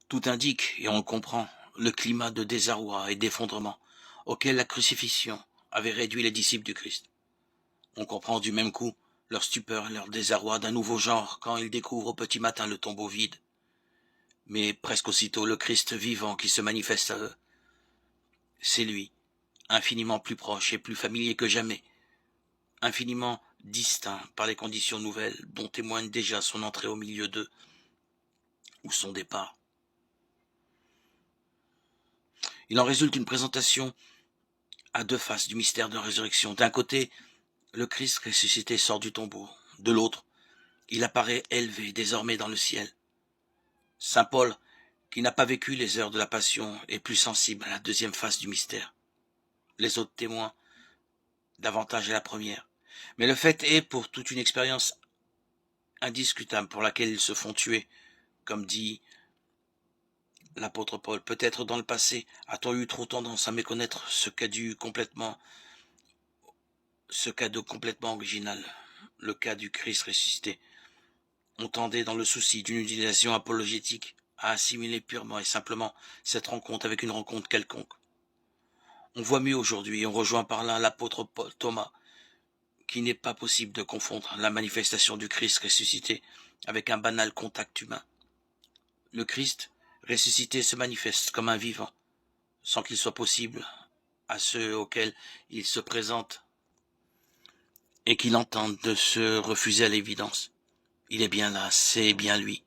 Tout indique, et on le comprend, le climat de désarroi et d'effondrement auquel la crucifixion avait réduit les disciples du Christ. On comprend du même coup leur stupeur et leur désarroi d'un nouveau genre quand ils découvrent au petit matin le tombeau vide. Mais presque aussitôt le Christ vivant qui se manifeste à eux. C'est lui, infiniment plus proche et plus familier que jamais, infiniment distinct par les conditions nouvelles dont témoigne déjà son entrée au milieu d'eux, ou son départ. Il en résulte une présentation à deux faces du mystère de la résurrection. D'un côté, le Christ ressuscité sort du tombeau. De l'autre, il apparaît élevé désormais dans le ciel. Saint Paul, qui n'a pas vécu les heures de la passion, est plus sensible à la deuxième face du mystère. Les autres témoins, davantage à la première. Mais le fait est, pour toute une expérience indiscutable pour laquelle ils se font tuer, comme dit l'apôtre Paul, peut-être dans le passé, a-t-on eu trop tendance à méconnaître ce cas de complètement original, le cas du Christ ressuscité. On tendait, dans le souci d'une utilisation apologétique, à assimiler purement et simplement cette rencontre avec une rencontre quelconque. On voit mieux aujourd'hui, et on rejoint par là l'apôtre Thomas, qu'il n'est pas possible de confondre la manifestation du Christ ressuscité avec un banal contact humain. Le Christ ressuscité se manifeste comme un vivant, sans qu'il soit possible à ceux auxquels il se présente et qui l'entendent de se refuser à l'évidence. Il est bien là, c'est bien lui.